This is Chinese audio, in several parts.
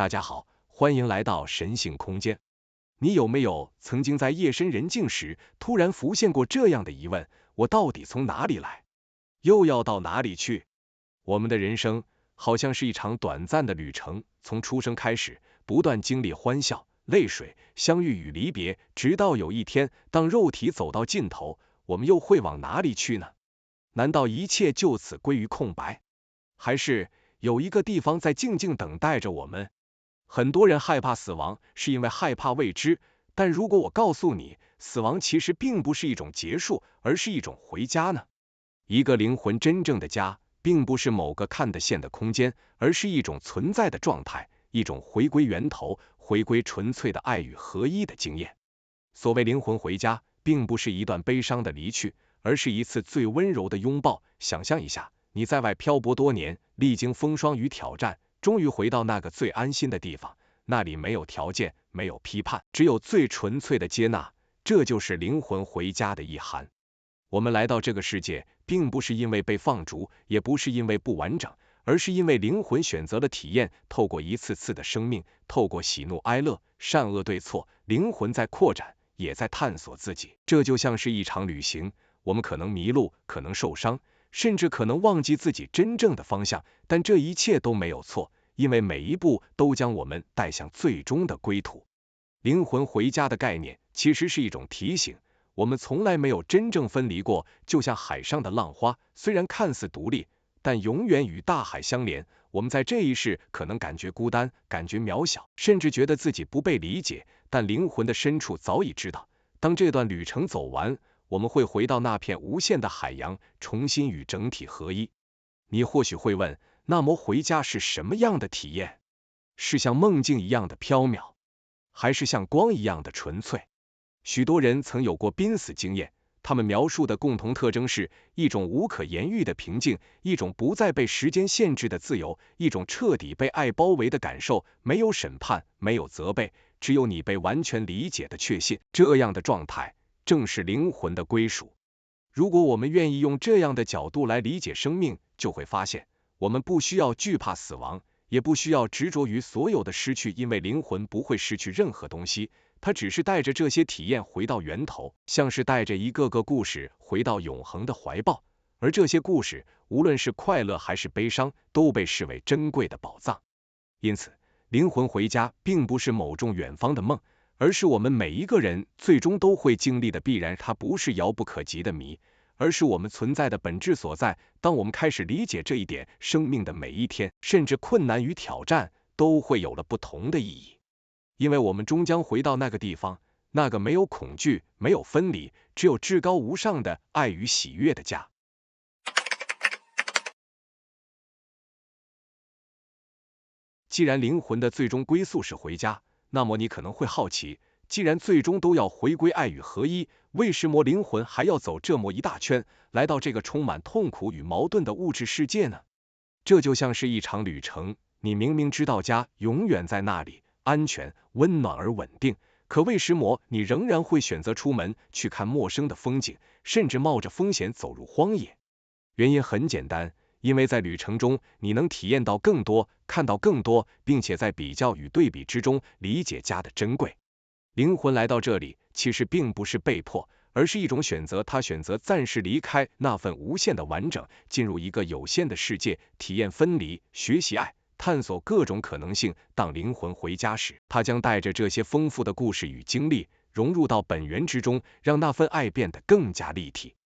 大家好，欢迎来到神性空间。你有没有曾经在夜深人静时，突然浮现过这样的疑问：我到底从哪里来，又要到哪里去？我们的人生好像是一场短暂的旅程，从出生开始，不断经历欢笑、泪水、相遇与离别，直到有一天，当肉体走到尽头，我们又会往哪里去呢？难道一切就此归于空白？还是有一个地方在静静等待着我们？很多人害怕死亡，是因为害怕未知。但如果我告诉你，死亡其实并不是一种结束，而是一种回家呢？一个灵魂真正的家，并不是某个看得见的空间，而是一种存在的状态，一种回归源头、回归纯粹的爱与合一的经验。所谓灵魂回家，并不是一段悲伤的离去，而是一次最温柔的拥抱。想象一下，你在外漂泊多年，历经风霜与挑战，终于回到那个最安心的地方，那里没有条件，没有批判，只有最纯粹的接纳。这就是灵魂回家的意涵。我们来到这个世界，并不是因为被放逐，也不是因为不完整，而是因为灵魂选择了体验，透过一次次的生命，透过喜怒哀乐、善恶对错，灵魂在扩展，也在探索自己。这就像是一场旅行，我们可能迷路，可能受伤，甚至可能忘记自己真正的方向，但这一切都没有错，因为每一步都将我们带向最终的归途。灵魂回家的概念其实是一种提醒，我们从来没有真正分离过，就像海上的浪花，虽然看似独立，但永远与大海相连。我们在这一世可能感觉孤单，感觉渺小，甚至觉得自己不被理解，但灵魂的深处早已知道，当这段旅程走完，我们会回到那片无限的海洋，重新与整体合一。你或许会问，那么回家是什么样的体验？是像梦境一样的缥缈，还是像光一样的纯粹？许多人曾有过濒死经验，他们描述的共同特征是一种无可言喻的平静，一种不再被时间限制的自由，一种彻底被爱包围的感受，没有审判，没有责备，只有你被完全理解的确信。这样的状态正是灵魂的归属。如果我们愿意用这样的角度来理解生命，就会发现，我们不需要惧怕死亡，也不需要执着于所有的失去，因为灵魂不会失去任何东西，它只是带着这些体验回到源头，像是带着一个个故事回到永恒的怀抱。而这些故事，无论是快乐还是悲伤，都被视为珍贵的宝藏。因此，灵魂回家并不是某种远方的梦，而是我们每一个人最终都会经历的必然。它不是遥不可及的谜，而是我们存在的本质所在。当我们开始理解这一点，生命的每一天，甚至困难与挑战，都会有了不同的意义。因为我们终将回到那个地方，那个没有恐惧，没有分离，只有至高无上的爱与喜悦的家。既然灵魂的最终归宿是回家，那么你可能会好奇，既然最终都要回归爱与合一，为什么灵魂还要走这么一大圈，来到这个充满痛苦与矛盾的物质世界呢？这就像是一场旅程，你明明知道家永远在那里，安全、温暖而稳定，可为什么你仍然会选择出门去看陌生的风景，甚至冒着风险走入荒野？原因很简单，因为在旅程中，你能体验到更多，看到更多，并且在比较与对比之中，理解家的珍贵。灵魂来到这里，其实并不是被迫，而是一种选择。他选择暂时离开那份无限的完整，进入一个有限的世界，体验分离，学习爱，探索各种可能性。当灵魂回家时，他将带着这些丰富的故事与经历，融入到本源之中，让那份爱变得更加立体。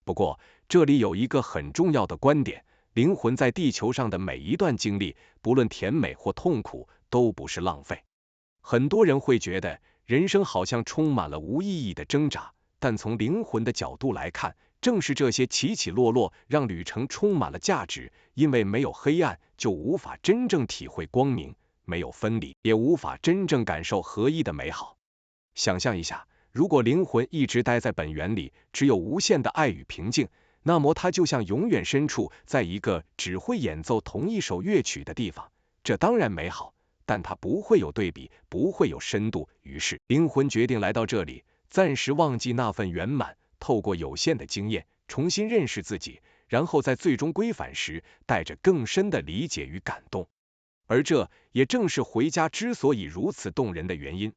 不过，这里有一个很重要的观点，灵魂在地球上的每一段经历，不论甜美或痛苦，都不是浪费。很多人会觉得，人生好像充满了无意义的挣扎，但从灵魂的角度来看，正是这些起起落落，让旅程充满了价值。因为没有黑暗，就无法真正体会光明；没有分离，也无法真正感受合一的美好。想象一下，如果灵魂一直待在本源里，只有无限的爱与平静，那么它就像永远身处在一个只会演奏同一首乐曲的地方。这当然美好，但它不会有对比，不会有深度。于是，灵魂决定来到这里，暂时忘记那份圆满，透过有限的经验，重新认识自己，然后在最终归返时，带着更深的理解与感动。而这也正是回家之所以如此动人的原因。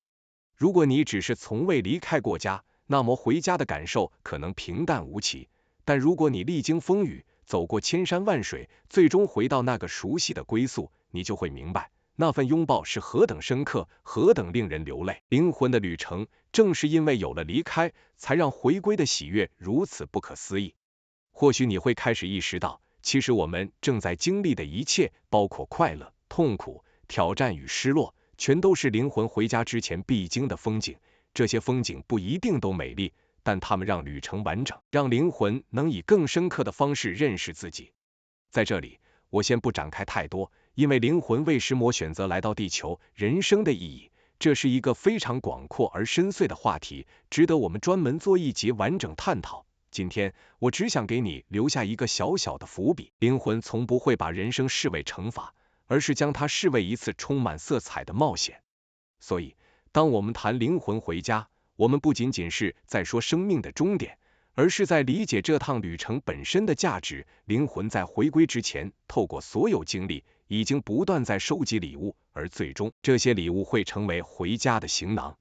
如果你只是从未离开过家，那么回家的感受可能平淡无奇，但如果你历经风雨，走过千山万水，最终回到那个熟悉的归宿，你就会明白，那份拥抱是何等深刻，何等令人流泪。灵魂的旅程，正是因为有了离开，才让回归的喜悦如此不可思议。或许你会开始意识到，其实我们正在经历的一切，包括快乐、痛苦、挑战与失落，全都是灵魂回家之前必经的风景。这些风景不一定都美丽，但它们让旅程完整，让灵魂能以更深刻的方式认识自己。在这里，我先不展开太多，因为灵魂为什么选择来到地球，人生的意义，这是一个非常广阔而深邃的话题，值得我们专门做一节完整探讨。今天我只想给你留下一个小小的伏笔，灵魂从不会把人生视为惩罚，而是将它视为一次充满色彩的冒险。所以，当我们谈灵魂回家，我们不仅仅是在说生命的终点，而是在理解这趟旅程本身的价值。灵魂在回归之前，透过所有经历，已经不断在收集礼物，而最终这些礼物会成为回家的行囊。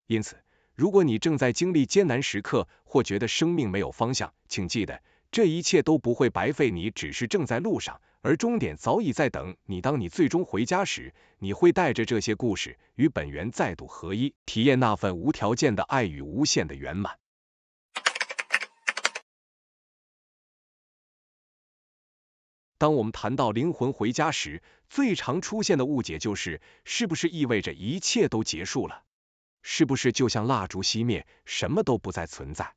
因此，如果你正在经历艰难时刻，或觉得生命没有方向，请记得，这一切都不会白费，你只是正在路上，而终点早已在等你。当你最终回家时，你会带着这些故事，与本源再度合一，体验那份无条件的爱与无限的圆满。当我们谈到灵魂回家时，最常出现的误解就是，是不是意味着一切都结束了？是不是就像蜡烛熄灭，什么都不再存在？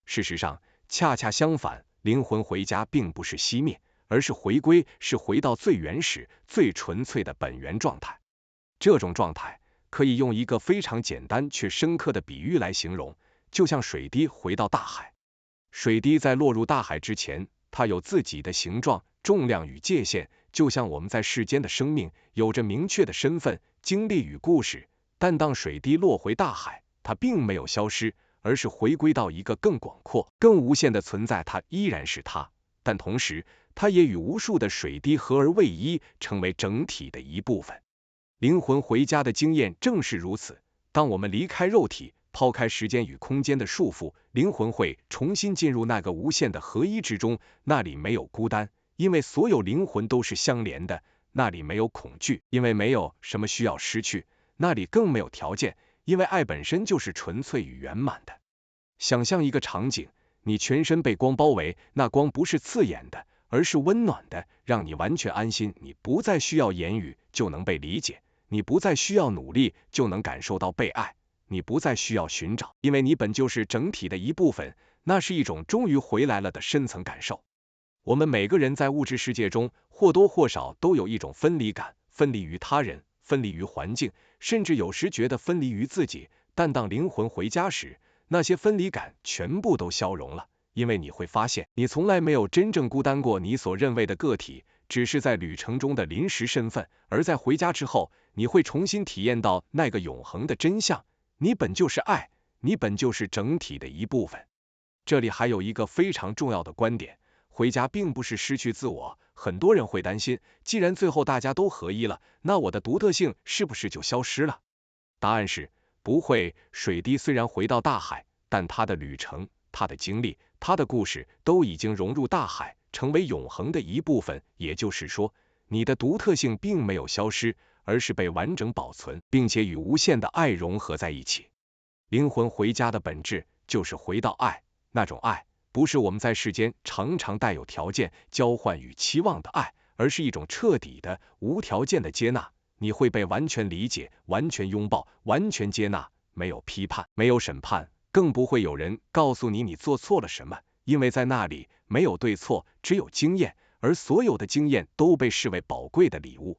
事实上，恰恰相反，灵魂回家并不是熄灭，而是回归，是回到最原始、最纯粹的本源状态。这种状态可以用一个非常简单却深刻的比喻来形容，就像水滴回到大海。水滴在落入大海之前，它有自己的形状、重量与界限，就像我们在世间的生命有着明确的身份、经历与故事。但当水滴落回大海，它并没有消失，而是回归到一个更广阔、更无限的存在。它依然是它，但同时，它也与无数的水滴合而为一，成为整体的一部分。灵魂回家的经验正是如此。当我们离开肉体，抛开时间与空间的束缚，灵魂会重新进入那个无限的合一之中。那里没有孤单，因为所有灵魂都是相连的；那里没有恐惧，因为没有什么需要失去；那里更没有条件，因为爱本身就是纯粹与圆满的。想象一个场景，你全身被光包围，那光不是刺眼的，而是温暖的，让你完全安心。你不再需要言语就能被理解，你不再需要努力就能感受到被爱，你不再需要寻找，因为你本就是整体的一部分。那是一种终于回来了的深层感受。我们每个人在物质世界中或多或少都有一种分离感，分离于他人，分离于环境，甚至有时觉得分离于自己。但当灵魂回家时，那些分离感全部都消融了，因为你会发现，你从来没有真正孤单过。你所认为的个体，只是在旅程中的临时身份，而在回家之后，你会重新体验到那个永恒的真相：你本就是爱，你本就是整体的一部分。这里还有一个非常重要的观点，回家并不是失去自我。很多人会担心，既然最后大家都合一了，那我的独特性是不是就消失了？答案是不会。水滴虽然回到大海，但它的旅程、它的经历、它的故事都已经融入大海，成为永恒的一部分。也就是说，你的独特性并没有消失，而是被完整保存，并且与无限的爱融合在一起。灵魂回家的本质就是回到爱，那种爱不是我们在世间常常带有条件、交换与期望的爱，而是一种彻底的、无条件的接纳。你会被完全理解、完全拥抱、完全接纳，没有批判，没有审判，更不会有人告诉你做错了什么，因为在那里没有对错，只有经验，而所有的经验都被视为宝贵的礼物。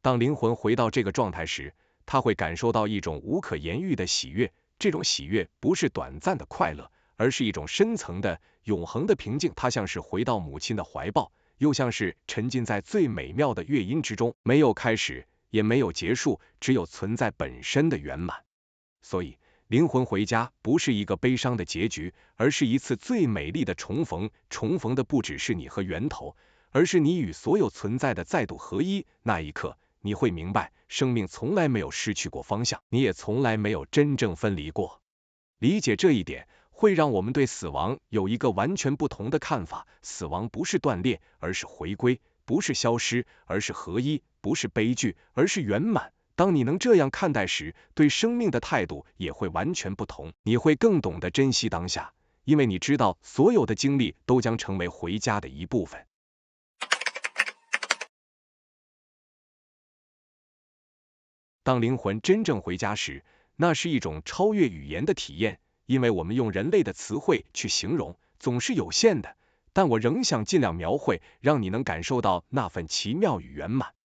当灵魂回到这个状态时，他会感受到一种无可言喻的喜悦。这种喜悦不是短暂的快乐，而是一种深层的、永恒的平静。它像是回到母亲的怀抱，又像是沉浸在最美妙的乐音之中，没有开始，也没有结束，只有存在本身的圆满。所以，灵魂回家不是一个悲伤的结局，而是一次最美丽的重逢。重逢的不只是你和源头，而是你与所有存在的再度合一。那一刻，你会明白，生命从来没有失去过方向，你也从来没有真正分离过。理解这一点，会让我们对死亡有一个完全不同的看法。死亡不是断裂，而是回归；不是消失，而是合一；不是悲剧，而是圆满。当你能这样看待时，对生命的态度也会完全不同。你会更懂得珍惜当下，因为你知道所有的经历都将成为回家的一部分。当灵魂真正回家时，那是一种超越语言的体验，因为我们用人类的词汇去形容总是有限的，但我仍想尽量描绘，让你能感受到那份奇妙与圆满。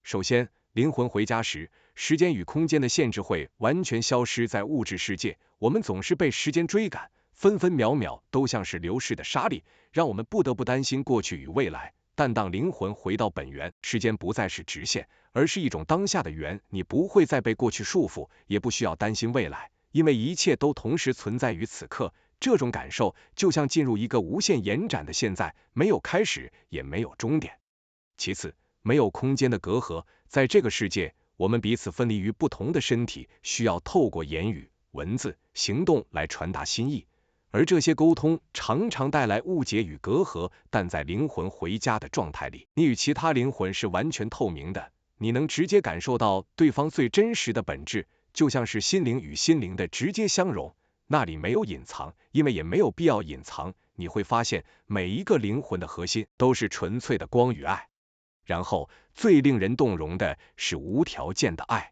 首先，灵魂回家时，时间与空间的限制会完全消失在物质世界，我们总是被时间追赶，分分秒秒都像是流逝的沙粒，让我们不得不担心过去与未来。但当灵魂回到本源，时间不再是直线，而是一种当下的圆，你不会再被过去束缚，也不需要担心未来，因为一切都同时存在于此刻。这种感受就像进入一个无限延展的现在，没有开始，也没有终点。其次，没有空间的隔阂，在这个世界，我们彼此分离于不同的身体，需要透过言语、文字、行动来传达心意，而这些沟通常常带来误解与隔阂。但在灵魂回家的状态里，你与其他灵魂是完全透明的，你能直接感受到对方最真实的本质，就像是心灵与心灵的直接相融，那里没有隐藏，因为也没有必要隐藏。你会发现，每一个灵魂的核心都是纯粹的光与爱。然后，最令人动容的是无条件的爱。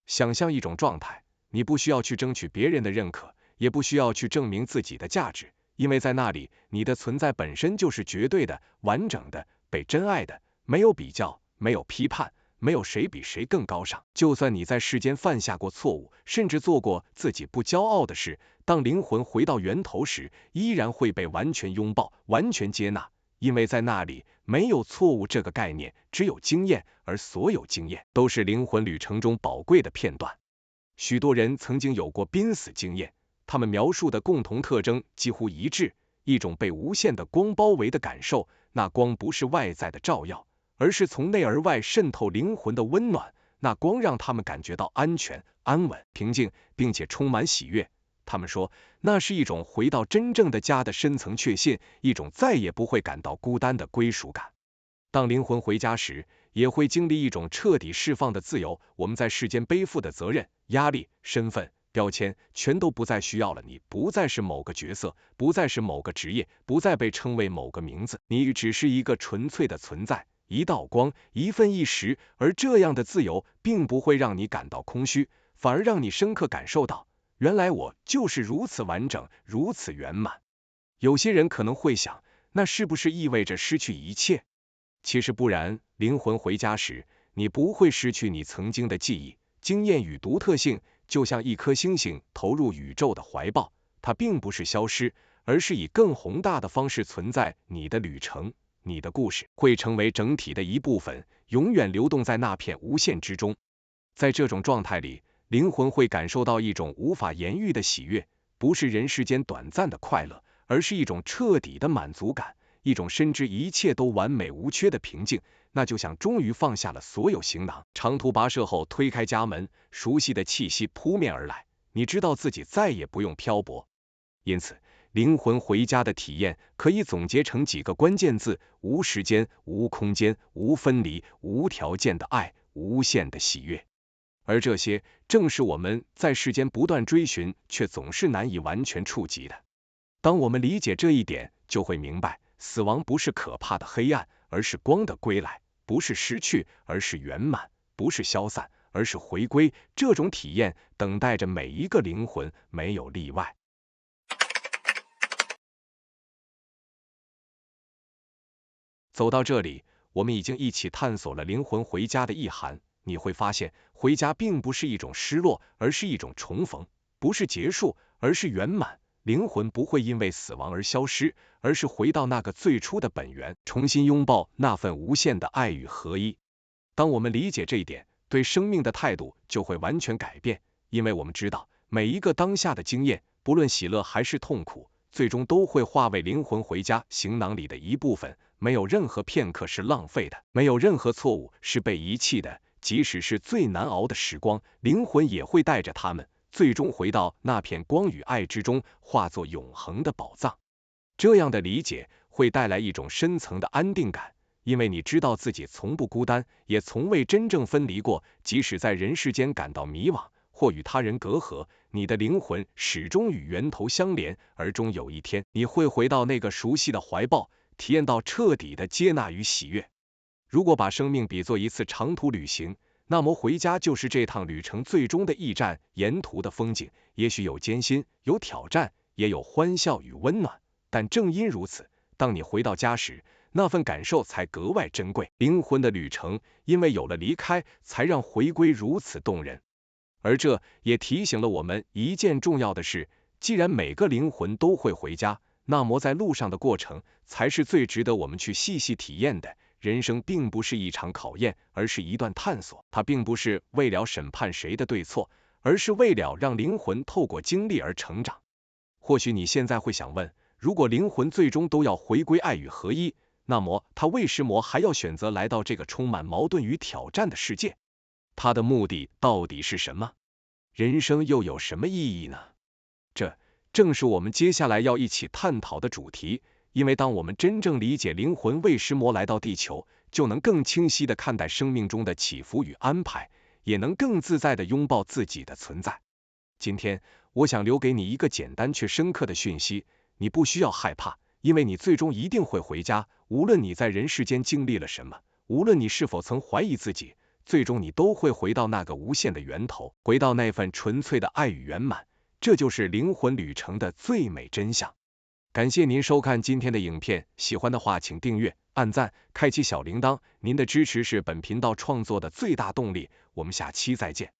想象一种状态，你不需要去争取别人的认可，也不需要去证明自己的价值，因为在那里，你的存在本身就是绝对的、完整的、被真爱的，没有比较，没有批判，没有谁比谁更高尚。就算你在世间犯下过错误，甚至做过自己不骄傲的事，当灵魂回到源头时，依然会被完全拥抱，完全接纳。因为在那里没有错误这个概念，只有经验，而所有经验都是灵魂旅程中宝贵的片段。许多人曾经有过濒死经验，他们描述的共同特征几乎一致，一种被无限的光包围的感受。那光不是外在的照耀，而是从内而外渗透灵魂的温暖。那光让他们感觉到安全、安稳、平静，并且充满喜悦。他们说，那是一种回到真正的家的深层确信，一种再也不会感到孤单的归属感。当灵魂回家时，也会经历一种彻底释放的自由。我们在世间背负的责任、压力、身份、标签，全都不再需要了。你不再是某个角色，不再是某个职业，不再被称为某个名字，你只是一个纯粹的存在，一道光，一份意识。而这样的自由，并不会让你感到空虚，反而让你深刻感受到，原来我就是如此完整，如此圆满。有些人可能会想，那是不是意味着失去一切？其实不然，灵魂回家时，你不会失去你曾经的记忆、经验与独特性，就像一颗星星投入宇宙的怀抱，它并不是消失，而是以更宏大的方式存在。你的旅程，你的故事，会成为整体的一部分，永远流动在那片无限之中。在这种状态里，灵魂会感受到一种无法言喻的喜悦，不是人世间短暂的快乐，而是一种彻底的满足感，一种深知一切都完美无缺的平静。那就像终于放下了所有行囊，长途跋涉后推开家门，熟悉的气息扑面而来，你知道自己再也不用漂泊。因此，灵魂回家的体验可以总结成几个关键字：无时间、无空间、无分离、无条件的爱、无限的喜悦。而这些正是我们在世间不断追寻，却总是难以完全触及的。当我们理解这一点，就会明白，死亡不是可怕的黑暗，而是光的归来；不是失去，而是圆满；不是消散，而是回归。这种体验等待着每一个灵魂，没有例外。走到这里，我们已经一起探索了灵魂回家的意涵。你会发现，回家并不是一种失落，而是一种重逢；不是结束，而是圆满。灵魂不会因为死亡而消失，而是回到那个最初的本源，重新拥抱那份无限的爱与合一。当我们理解这一点，对生命的态度就会完全改变，因为我们知道，每一个当下的经验，不论喜乐还是痛苦，最终都会化为灵魂回家行囊里的一部分。没有任何片刻是浪费的，没有任何错误是被遗弃的。即使是最难熬的时光，灵魂也会带着他们，最终回到那片光与爱之中，化作永恒的宝藏。这样的理解会带来一种深层的安定感，因为你知道自己从不孤单，也从未真正分离过，即使在人世间感到迷惘，或与他人隔阂，你的灵魂始终与源头相连，而终有一天，你会回到那个熟悉的怀抱，体验到彻底的接纳与喜悦。如果把生命比作一次长途旅行，那么回家就是这趟旅程最终的驿站。沿途的风景也许有艰辛，有挑战，也有欢笑与温暖，但正因如此，当你回到家时，那份感受才格外珍贵。灵魂的旅程，因为有了离开，才让回归如此动人。而这也提醒了我们一件重要的事，既然每个灵魂都会回家，那么在路上的过程才是最值得我们去细细体验的。人生并不是一场考验，而是一段探索。它并不是为了审判谁的对错，而是为了让灵魂透过经历而成长。或许你现在会想问，如果灵魂最终都要回归爱与合一，那么他为什么还要选择来到这个充满矛盾与挑战的世界？他的目的到底是什么？人生又有什么意义呢？这正是我们接下来要一起探讨的主题。因为当我们真正理解灵魂为什么来到地球，就能更清晰地看待生命中的起伏与安排，也能更自在地拥抱自己的存在。今天，我想留给你一个简单却深刻的讯息：你不需要害怕，因为你最终一定会回家。无论你在人世间经历了什么，无论你是否曾怀疑自己，最终你都会回到那个无限的源头，回到那份纯粹的爱与圆满。这就是灵魂旅程的最美真相。感谢您收看今天的影片，喜欢的话请订阅、按赞、开启小铃铛，您的支持是本频道创作的最大动力。我们下期再见。